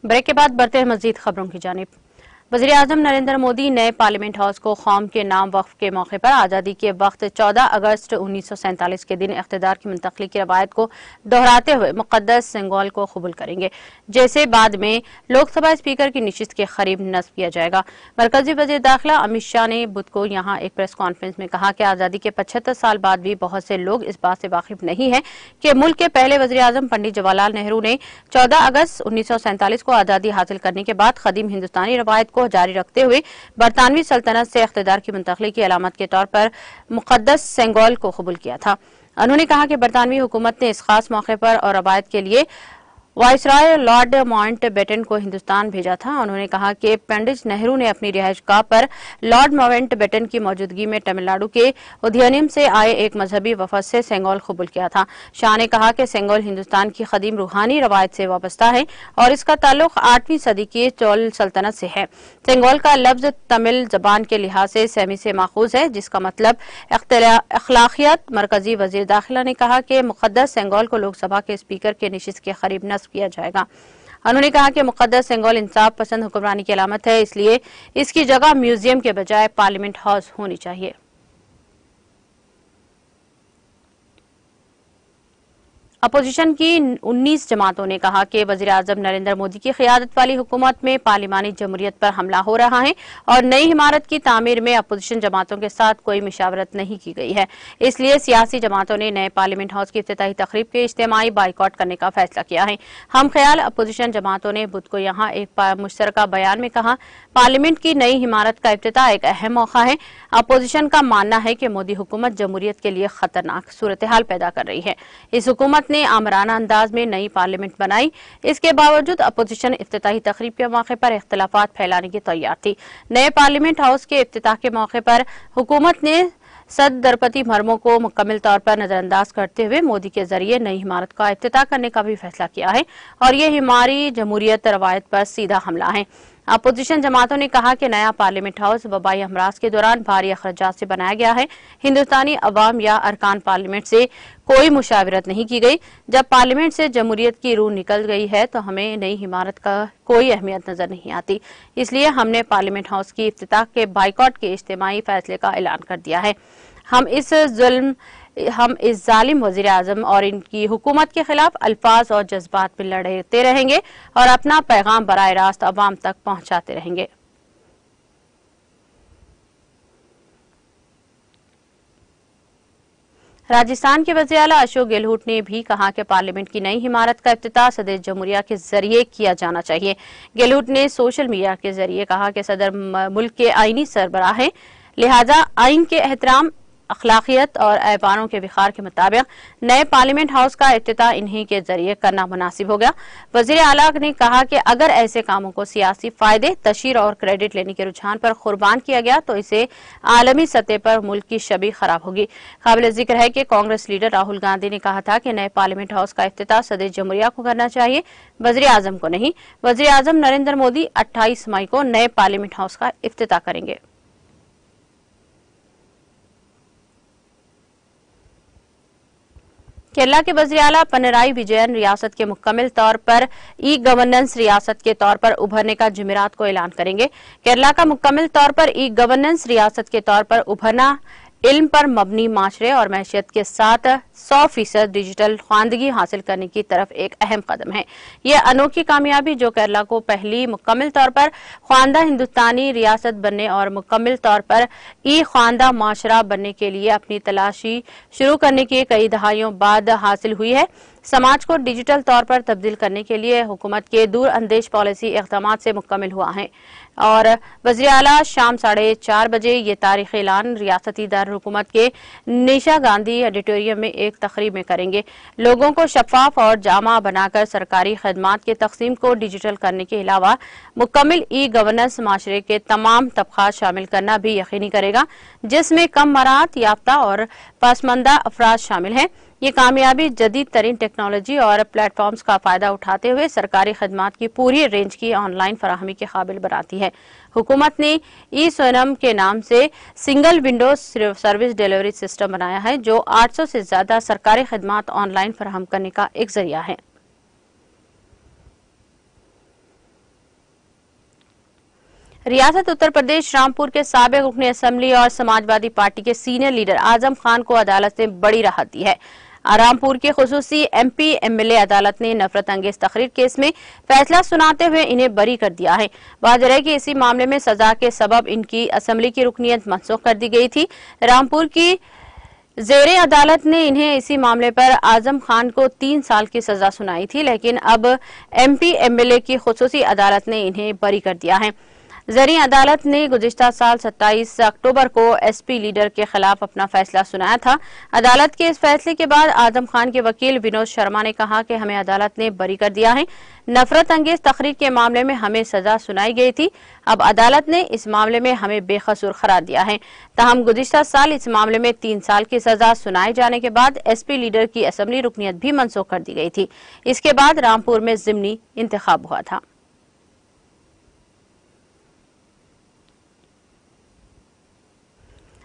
Break के बाद बढ़ते हैं मजीद खबरों की जानिब। वज़ीर-ए-आज़म नरेंद्र मोदी नए पार्लियामेंट हाउस को कौम के नाम वक्फ के मौके पर आज़ादी के वक्त 14 अगस्त 1947 के दिन इख्तिदार की मुंतकली की रवायत को दोहराते हुए मुक़द्दस सेंगोल को कबूल करेंगे, जैसे बाद में लोकसभा स्पीकर की नशिस्त के करीब नस्ब किया जाएगा। मरकजी वज़ीर दाखिला अमित शाह ने बुध को यहाँ एक प्रेस कॉन्फ्रेंस में कहा कि आज़ादी के 75 साल बाद भी बहुत से लोग इस बात से वाकिफ नहीं है कि मुल्क के पहले वज़ीर-ए-आज़म पंडित जवाहरलाल नेहरू ने 14 अगस्त 1947 को आज़ादी हासिल करने के बाद कदीम हिंदुस्तानी रवायत को जारी रखते हुए बरतानवी सल्तनत से इख्तिदार की मुंतकली की अलामत के तौर पर मुक़द्दस सेंगोल को कबूल किया था। उन्होंने कहा कि बरतानवी हुकूमत ने इस खास मौके पर और रवायत के लिए वाइसराय लॉर्ड माउंटबेटन को हिंदुस्तान भेजा था। उन्होंने कहा कि पंडित नेहरू ने अपनी रिहाइशगाह पर लॉर्ड माउंटबेटन की मौजूदगी में तमिलनाडु के उदयनियम से आए एक मजहबी वफद से सेंगोल कबूल किया था। शाह ने कहा कि सेंगोल हिंदुस्तान की कदीम रूहानी रवायत से वाबस्ता है और इसका ताल्लुक 8वीं सदी की चोल सल्तनत से है। सेंगोल का लफ्ज तमिल जबान के लिहाज से सेमी से माखूज है, जिसका मतलब अखलाकियत। मरकजी वजीर दाखिला ने कहा कि मुक़द्दस सेंगोल को लोकसभा के स्पीकर के नशिस्त के करीब नस्ब किया जाएगा। उन्होंने कहा कि मुक़द्दस सेंगोल इंसाफ पसंद हुक्मरानी की अलामत है, इसलिए इसकी जगह म्यूजियम के बजाय पार्लियामेंट हाउस होनी चाहिए। अपोजिशन की 19 जमातों ने कहा कि वज़ीर-ए-आज़म नरेंद्र मोदी की क़ियादत वाली हुकूमत में पार्लिमानी जमहूरियत पर हमला हो रहा है और नई इमारत की तामीर में अपोजिशन जमातों के साथ कोई मुशावरत नहीं की गई है। इसलिए सियासी जमातों ने नए पार्लियामेंट हाउस की इफ्तिताही तकरीब के इज्तिमाई बाइकआउट करने का फैसला किया है। हम ख्याल अपोजिशन जमातों ने बुध को यहाँ एक मुश्तरका बयान में कहा, पार्लियामेंट की नई इमारत का इफ्तिताह एक अहम मौका है। अपोजिशन का मानना है कि मोदी हुकूमत जमहूरियत के लिए खतरनाक सूरत हाल पैदा कर रही है। इस हुकूमत ने आमराना अंदाज में नई पार्लियामेंट बनाई, इसके बावजूद अपोजिशन इफ्तिताही तकरीब के मौके पर इख्तिलाफात फैलाने की तैयार थी। नए पार्लियामेंट हाउस के इफ्तिताह के मौके पर हुकूमत ने सदरपति मरमो को मुकम्मल तौर पर नजरअंदाज करते हुए मोदी के जरिए नई इमारत का इफ्तिताह करने का भी फैसला किया है और ये हमारी जमहूरियत रवायत पर सीधा हमला है। अपोजिशन जमातों ने कहा कि नया पार्लियामेंट हाउस वबाई हमराज के दौरान भारी अखराजात से बनाया गया है। हिंदुस्तानी अवाम या अरकान पार्लियामेंट से कोई मुशावरत नहीं की गई। जब पार्लियामेंट से जमहूरियत की रूह निकल गई है तो हमें नई इमारत का कोई अहमियत नजर नहीं आती। इसलिए हमने पार्लियामेंट हाउस की इफ्तिताह के बाइकआउट के इज्तिमाई फैसले का ऐलान कर दिया है। हम इस जालिम वज़ीर-ए-आज़म और इनकी हुकूमत के खिलाफ अल्फाज और जज्बात में लड़ते रहेंगे और अपना पैगाम बराह रास्त अवाम तक पहुंचाते रहेंगे। राजस्थान के वज़ीर आला अशोक गहलोत ने भी कहा कि पार्लियामेंट की नई इमारत का इफ्तिताह सदर जमहूरिया के जरिए किया जाना चाहिए। गहलोत ने सोशल मीडिया के जरिए कहा कि सदर मुल्क के आईनी सरबराह हैं, लिहाजा आइन के एहतराम, अखलाकियत और ऐवानों के विखार के मुताबिक नए पार्लियामेंट हाउस का इफ्तिताह इन्हीं के जरिए करना मुनासिब होगा। वज़ीर आला ने कहा कि अगर ऐसे कामों को सियासी फायदे, तशहीर और क्रेडिट लेने के रुझान पर कुर्बान किया गया तो इसे आलमी सतह पर मुल्क की छवि खराब होगी। काबिल जिक्र है कि कांग्रेस लीडर राहुल गांधी ने कहा था कि नए पार्लियामेंट हाउस का इफ्तिताह सदर जमहूरिया को करना चाहिए, वज़ीर आज़म को नहीं। वज़ीर आज़म नरेंद्र मोदी 28 मई को नए पार्लियामेंट हाउस का इफ्तिताह करेंगे। केरला के वज़ीर आला पिनराई विजयन रियासत के मुकम्मल तौर पर ई गवर्नेंस रियासत के तौर पर उभरने का जुमेरात को ऐलान करेंगे। केरला का मुकम्मल तौर पर ई गवर्नेंस रियासत के तौर पर उभरना इल्म पर मबनी माशरे और मैशियत के साथ 100% डिजिटल ख्वांदगी हासिल करने की तरफ एक अहम कदम है। यह अनोखी कामयाबी जो केरला को पहली मुकम्मल तौर पर ख्वांदा हिंदुस्तानी रियासत बनने और मुकम्मल तौर पर ई ख्वांदा माशरा बनने के लिए अपनी तलाशी शुरू करने के कई दहाइयों बाद हासिल हुई है। समाज को डिजिटल तौर पर तब्दील करने के लिए हुकूमत के दूर अंदेश पॉलिसी इक़दामात से मुकम्मल हुआ है और वज़ीर आला शाम 4:30 बजे ये तारीख़ी ऐलान रियासती दारुल हुकूमत के निशा गांधी ऑडिटोरियम में एक तकरीब में करेंगे। लोगों को शफाफ और जामा बनाकर सरकारी खदमात के तकसीम को डिजिटल करने के अलावा मुकम्मल ई गवर्नेंस माशरे के तमाम तबक़ात शामिल करना भी यकीनी करेगा, जिसमें कम मराहत याफ्ता और पसमानदा अफराद शामिल हैं। ये कामयाबी जदीद तरीन टेक्नोलॉजी और प्लेटफॉर्म्स का फायदा उठाते हुए सरकारी खदमात की पूरी रेंज की ऑनलाइन फराहमी के काबिल बनाती है। हुकूमत ने ई सोनम के नाम से single window service delivery system बनाया है, जो 800 से ज्यादा सरकारी खदमात ऑनलाइन फराहम करने का एक जरिया है। रियासत उत्तर प्रदेश रामपुर के साबिक रुकन असम्बली और समाजवादी पार्टी के सीनियर लीडर आजम खान को अदालत ने बड़ी राहत दी है। रामपुर के खुसूसी MP MLA अदालत ने नफरत अंगेज तकरीर केस में फैसला सुनाते हुए इन्हें बरी कर दिया है। वाज़ेह है कि इसी मामले में सजा के सबब इनकी असम्बली की रुकनीत मनसूख कर दी गई थी। रामपुर की जेरे अदालत ने इन्हें इसी मामले पर आजम खान को 3 साल की सजा सुनाई थी, लेकिन अब MP MLA की खुसूसी अदालत ने इन्हें बरी कर दिया है। जरी अदालत ने गुज़िश्ता साल 27 अक्टूबर को SP लीडर के खिलाफ अपना फैसला सुनाया था। अदालत के इस फैसले के बाद आजम खान के वकील विनोद शर्मा ने कहा कि हमें अदालत ने बरी कर दिया है। नफरत अंगेज तकरीर के मामले में हमें सजा सुनाई गई थी, अब अदालत ने इस मामले में हमें बेकसूर करार दिया है। ताहम गुज़िश्ता साल इस मामले में 3 साल की सजा सुनाए जाने के बाद SP लीडर की असम्बली रुकनीत भी मनसूख कर दी गई थी। इसके बाद रामपुर में ज़िमनी इंतखाब हुआ था।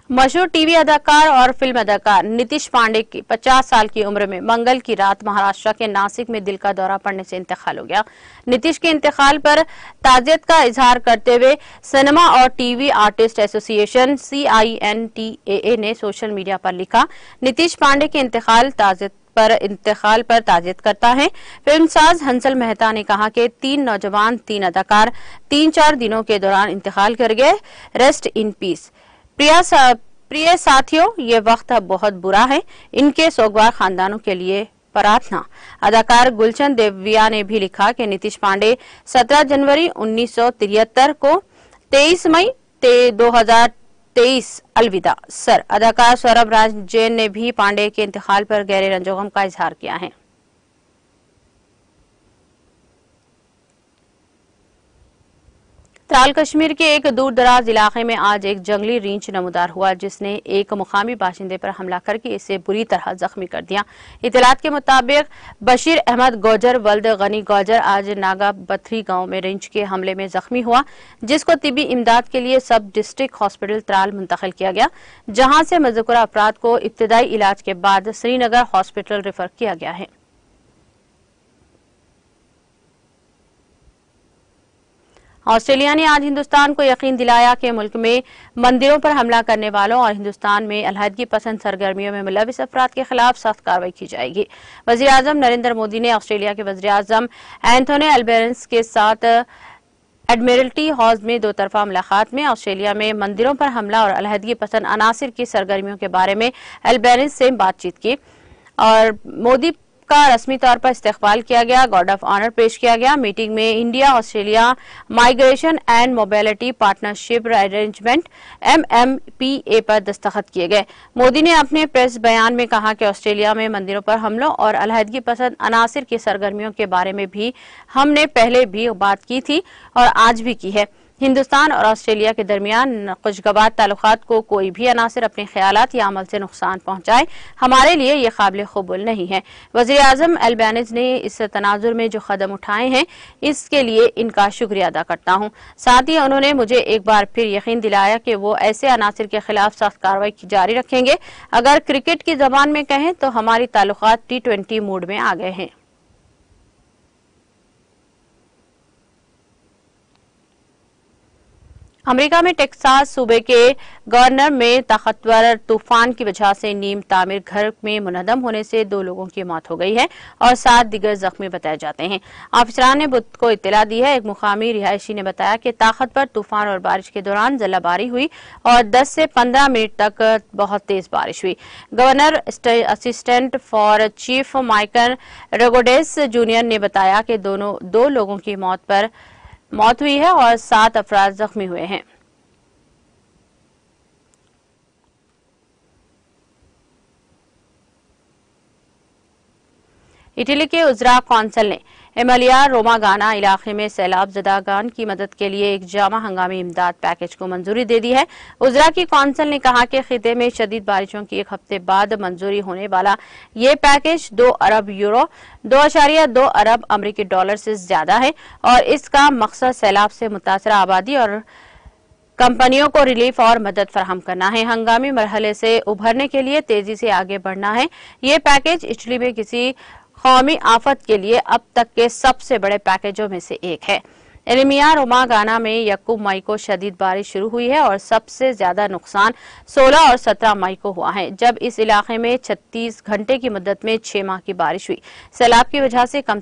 मशहूर टीवी अदाकार और फिल्म अदाकार नीतीश पांडे की 50 साल की उम्र में मंगल की रात महाराष्ट्र के नासिक में दिल का दौरा पड़ने से इंतकाल हो गया। नीतीश के इंतकाल पर ताजियत का इजहार करते हुए सिनेमा और टीवी आर्टिस्ट एसोसिएशन CINTAA ने सोशल मीडिया पर लिखा, नीतीश पांडे के इंतकाल पर ताजियत करता है। फिल्मसाज हंसल मेहता ने कहा कि 3 नौजवान 3 अदाकार 3-4 दिनों के दौरान इंतकाल कर गए। Rest in peace. प्रिय साथियों, ये वक्त अब बहुत बुरा है। इनके सोगवार खानदानों के लिए प्रार्थना। अदाकार गुलशन देविया ने भी लिखा कि नीतीश पांडे 17 जनवरी 1973 को 23 मई 2023 अलविदा। सर अदाकार सौरभ राज जैन ने भी पांडे के इंतकाल पर गहरे रंजोगम का इजहार किया है। त्राल कश्मीर के एक दूर दराज इलाके में आज एक जंगली रींछ नमूदार हुआ, जिसने एक मुकामी बाशिंदे पर हमला करके इसे बुरी तरह जख्मी कर दिया। इतलात के मुताबिक बशीर अहमद गौजर वल्द गनी गौजर आज नागा बथरी गांव में रींछ के हमले में जख्मी हुआ, जिसको तिबी इमदाद के लिए सब डिस्ट्रिक्ट हॉस्पिटल त्राल मुंतकिल किया गया, जहां से मज़कूरा अफराद को इब्तदाई इलाज के बाद श्रीनगर हॉस्पिटल रेफर किया गया है। ऑस्ट्रेलिया ने आज हिंदुस्तान को यकीन दिलाया कि मुल्क में मंदिरों पर हमला करने वालों और हिंदुस्तान में अलहदगी पसंद सरगर्मियों में मुलविस अफराद के खिलाफ सख्त कार्रवाई की जाएगी। वज़ीर आज़म नरेंद्र मोदी ने ऑस्ट्रेलिया के वज़ीर आज़म एंथोनी अल्बेनीज़ के साथ एडमिरल्टी हाउस में 2 तरफा मुलाकात में ऑस्ट्रेलिया में मंदिरों पर हमला और अलहदगी पसंद अनासिर की सरगर्मियों के बारे में अल्बेनीज़ से बातचीत की और मोदी का रस्मी तौर पर इस्तकबाल किया गया। गार्ड ऑफ ऑनर पेश किया गया। मीटिंग में India Australia migration and mobility partnership arrangement MMPA पर दस्तखत किए गए। मोदी ने अपने प्रेस बयान में कहा कि ऑस्ट्रेलिया में मंदिरों पर हमलों और अलहदगी पसंद अनासिर की सरगर्मियों के बारे में भी हमने पहले भी बात की थी और आज भी की है। हिंदुस्तान और ऑस्ट्रेलिया के दरमियान खुशगवार ताल्लुकात को कोई भी अनासिर अपने ख्यालात या अमल से नुकसान पहुंचाए, हमारे लिए ये काबिल कबूल नहीं है। वज़ीर आज़म अल्बेनीज़ ने इस तनाजुर में जो कदम उठाए हैं, इसके लिए इनका शुक्रिया अदा करता हूं। साथ ही उन्होंने मुझे एक बार फिर यकीन दिलाया कि वो ऐसे अनासिर के खिलाफ सख्त कार्रवाई जारी रखेंगे। अगर क्रिकेट की जबान में कहें तो हमारी ताल्लुकात T20 मूड में आ गए हैं। अमेरिका में टेक्सास सूबे के गवर्नर में ताकतवर तूफान की वजह से नीम तामीर घर में मुनहदम होने से 2 लोगों की मौत हो गई है और 7 दिगर जख्मी बताए जाते हैं। अफसरान ने बुध को इत्तला दी है। एक मुकामी रिहायशी ने बताया कि ताकतवर तूफान और बारिश के दौरान जलाबारी हुई और 10 से 15 मिनट तक बहुत तेज बारिश हुई। Governor assistant for chief Michael Regodes junior ने बताया कि 2 लोगों की मौत हुई है और 7 अफराद जख्मी हुए हैं। इटली के उजरा कौंसल ने एमिलिया रोमागाना इलाके में सैलाब ज़दागान की मदद के लिए एक जामा हंगामी इमदाद पैकेज को मंजूरी दे दी है। उजरा की कौंसल ने कहा कि खिते में शदीद बारिशों की एक हफ्ते बाद मंजूरी होने वाला ये पैकेज 2 अरब यूरो 2.2 अरब अमरीकी डॉलर से ज्यादा है और इसका मकसद सैलाब से मुतासरा आबादी और कंपनियों को रिलीफ और मदद फराहम करना है। हंगामी मरहले से उभरने के लिए तेजी से आगे बढ़ना है। ये पैकेज इटली में किसी कौमी आफत के लिए अब तक के सबसे बड़े पैकेजों में से एक है। एमिलिया रोमागाना में 1 मई को शदीद बारिश शुरू हुई है और सबसे ज्यादा नुकसान 16 और 17 मई को हुआ है, जब इस इलाके में 36 घंटे की मुद्दत में 6 माह की बारिश हुई। सैलाब की वजह से कम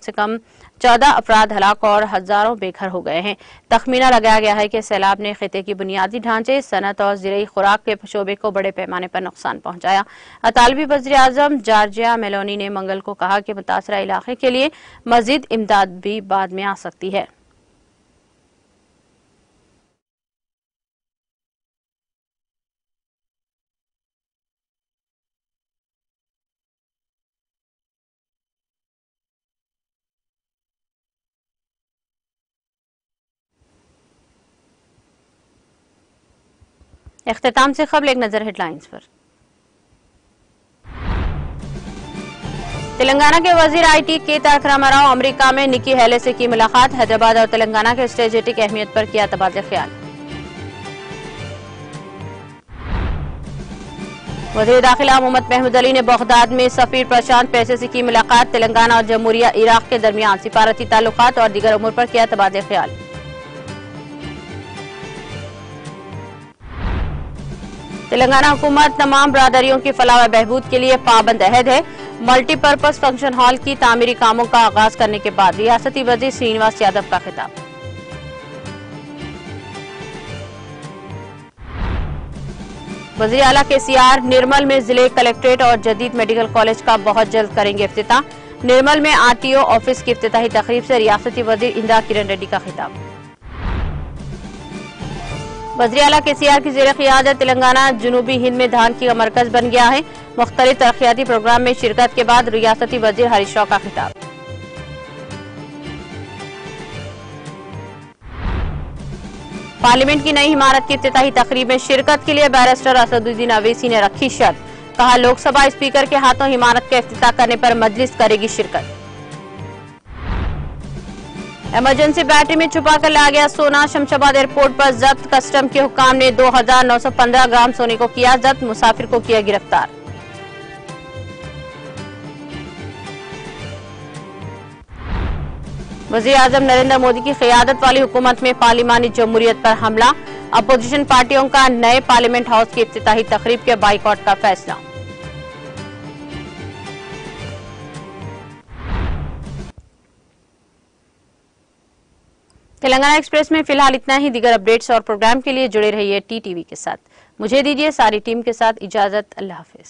14 अफराद हलाक और हजारों बेघर हो गए हैं। तखमीना लगाया गया है कि सैलाब ने खिते की बुनियादी ढांचे, सनत और ज़राई खुराक के शोबे को बड़े पैमाने पर नुकसान पहुंचाया। इतालवी वज़ीर आज़म जॉर्जिया मेलोनी ने मंगल को कहा कि मुतासरा इलाके के लिए मजीद इमदाद भी बाद में आ सकती है। इख्तिताम से कबल एक नजर हेडलाइंस पर। तेलंगाना के वजीर आईटी के तारक रामाराव अमेरिका में निकी हेले से की मुलाकात। हैदराबाद और तेलंगाना के स्ट्रेटेजिक अहमियत पर किया तबादला ख्याल। वजीर दाखिला मोहम्मद महमूद अली ने बगदाद में सफीर प्रशांत पैसे से की मुलाकात। तेलंगाना और जमहूरिया इराक के दरमियान सिफारती ताल्लुकात और दीगर उमूर पर किया तबादला ख्याल। तेलंगाना हुकूमत तमाम बरादरियों की फलाह व बहबूद के लिए पाबंद अहद है। मल्टीपर्पज फंक्शन हॉल की तामीरी कामों का आगाज करने के बाद रियासती वजीर श्रीनिवास यादव का खिताब। वजीर आला KCR निर्मल में जिले कलेक्ट्रेट और जदीद मेडिकल कॉलेज का बहुत जल्द करेंगे इफ्तिताह। निर्मल में RTO ऑफिस की इफ्तिताही तकरीब से रियासती वजीर इंदिरा किरण रेड्डी का खिताब। वज़ीर आला KCR की ज़ेर क़ियादत तेलंगाना जनूबी हिंद में धान की मरकज बन गया है। मुख्तलिफ तरक्याती प्रोग्राम में शिरकत के बाद रियासती वज़ीर हरीश राव का खिताब। पार्लियामेंट की नई इमारत की इफ्तिताही तकरीब में शिरकत के लिए बैरिस्टर असदुद्दीन अवैसी ने रखी शर्त। कहा, लोकसभा स्पीकर के हाथों इमारत का इफ्तिताह करने पर मजलिस करेगी शिरकत। इमरजेंसी बैटरी में छुपा कर लाया गया सोना शमशाबाद एयरपोर्ट पर जब्त। कस्टम के हुक्काम ने 2915 ग्राम सोने को किया जब्त। मुसाफिर को किया गिरफ्तार। वज़ीर आज़म नरेंद्र मोदी की क़ियादत वाली हुकूमत में पार्लिमानी जमहूरियत पर हमला। अपोजिशन पार्टियों का नए पार्लियामेंट हाउस की इफ्तिताही तकरीब के बाइकआउट का फैसला। तेलंगाना एक्सप्रेस में फिलहाल इतना ही। दीगर अपडेट्स और प्रोग्राम के लिए जुड़े रहिए TTV के साथ। मुझे दीजिए सारी टीम के साथ इजाजत। अल्लाह हाफिज।